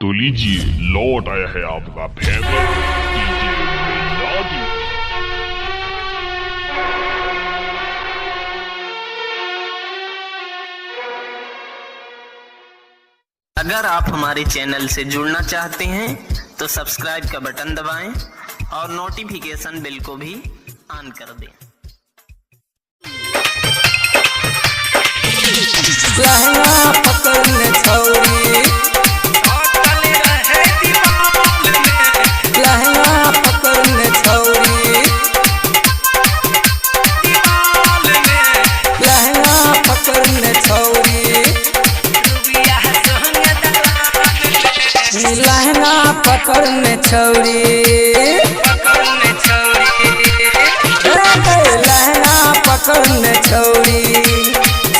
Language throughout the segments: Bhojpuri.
तो लीजिए, लौट आया है आपका फेवरेट डीजे मिलादी। अगर आप हमारे चैनल से जुड़ना चाहते हैं तो सब्सक्राइब का बटन दबाएं और नोटिफिकेशन बेल को भी ऑन कर दें। लहंगा पकड़ने छौरी, लहंगा पकड़ने छौरी, लहंगा पकड़ने छौरी, लहंगा पकड़ने छौरी, लहंगा पकड़ने छौरी,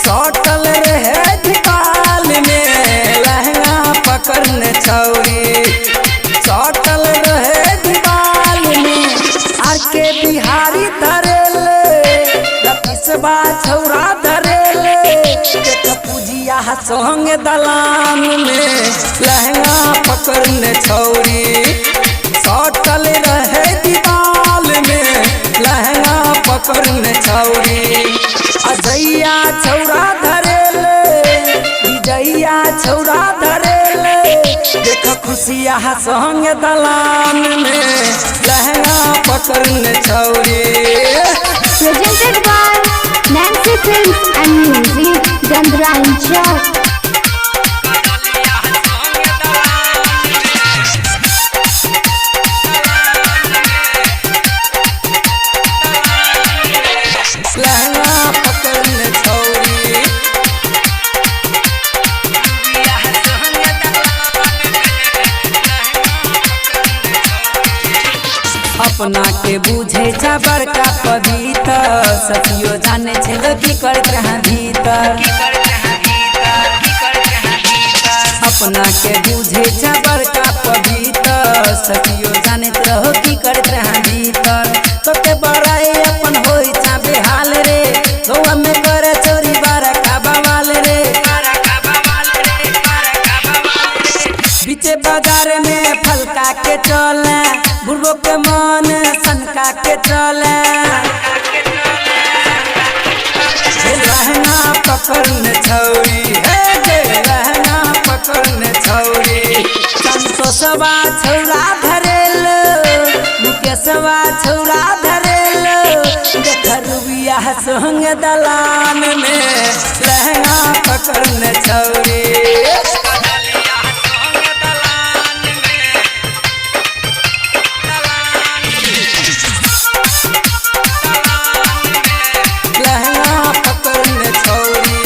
सटल रहे ढिकाल में, लहंगा पकड़ने छौरी, सटल रहे ढिकाल में, आर के बिहारी धरेले, रतिसबा छौरा धरेले, पूजिया संग दलान में, लहंगा पकड़ने छौरी, सटल रहे दीवाल में, लहंगा पकड़ने छौरी, अजैया छौरा धरेले, विजैया छौरा धरेले, देख खुशिया संग दलान में, लहंगा पकड़ने छौरी। Presented by Nancy Films and Music, Gandhra. लहंगा पकड़ने छौरी, अपना के बुझे छा बड़का पवित्र, सखियो जाने छे की करत रहा भीतर, अपना के बुझे छा बड़का पवित्र, सखियो जाने रहो की करत रहा भीतर, तो के बड़ाई अपन होई छा बेहाल रे, गोवा में करे चोरी बड़का बवाल रे, बीचे बाजार में फलका के चले, बुढ़बो के मन सनका के चले, लहंगा पकड़ने छौरी, लहंगा पकड़ने छौरी, संतोषवा छौरा धरेल, मुकेशवा छौरा धरेल, देखरुबिया संग दलान में, लहंगा पकड़ने छौरी। लहंगा पकड़ने छौरी,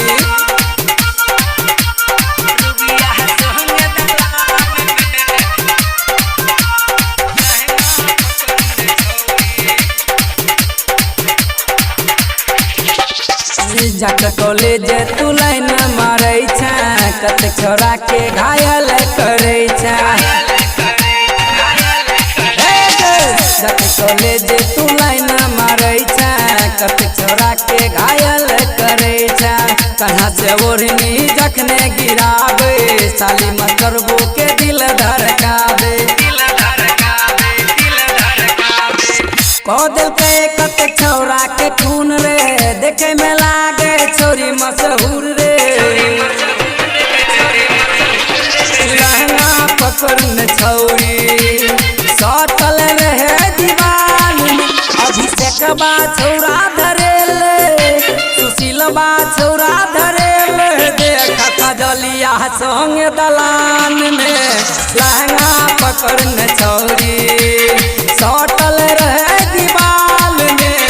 जाके कॉलेज तू लाइन मारै छै, कते छोरा के घायल करै छै, जाके कॉलेज तू लाइन मारै छै, कते छोरा के घायल करै छै, कहाँ से ओढ़नी जखने गिरावे, साली मत करबो के दिल धड़कावे, कह देलकै कते छौरा के खून रे, देखे में लागे छोरी मशहूर रे, लहंगा पकड़ने छौरी, सटल रहे दीवान में, अभिषेकबा छौरा धरेले, सुशीलबा छौरा धरेले, देख कजलिया संग दलान में, लहंगा पकड़ने छौरी, सटल रहे दीवाल में,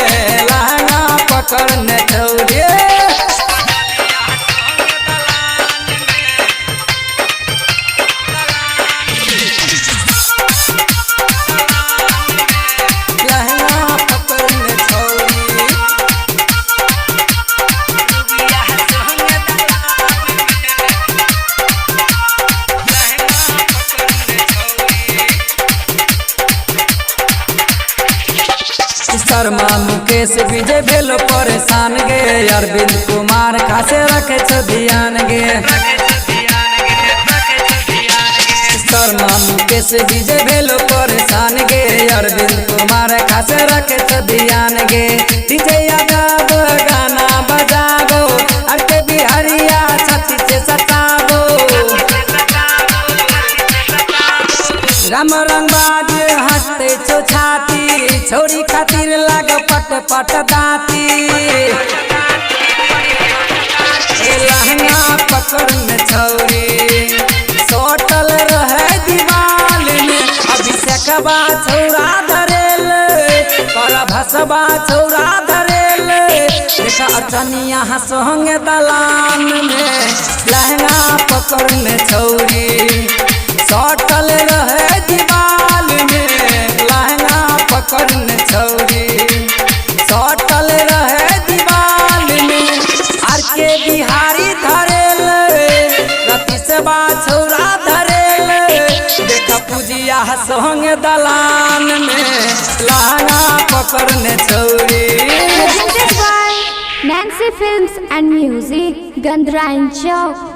लहंगा पकड़ने छौरी। लहंगा पकड़ने छौरी, शर्मा मुकेश विजय भेलो परेशान गे, अरविंद कुमार खासे रखे छ ध्यान गे, विश्वकर्मा मुकेश विजय भेलो परेशान गे अरविंद कुमार खास रखे तो ध्यान गे डीजे यादव गाना बजाबो अरके बिहारिया छाती से सताबो राम रंगबाज हंसते छो छाती छोरी खातिर लाग पट पट दाती लहंगा पकड़ में छौरी सोटल रहे दीवाल में अभिषेकबा छौरा धरेल पर भसबा छौरा धरेल देखा अचनिया संग दलान में लहंगा पकड़ में छौरी सोटल रहे दीवाल में लहंगा पकड़ में छौरी सोटल रहे दीवाल में आर के बिहारी धरेल रति से बा छौरा धरेल देखा पूजिया संग दलान में लहंगा पकड़ में छौरी Presented by Nancy Films and Music, Gandhra Chowk.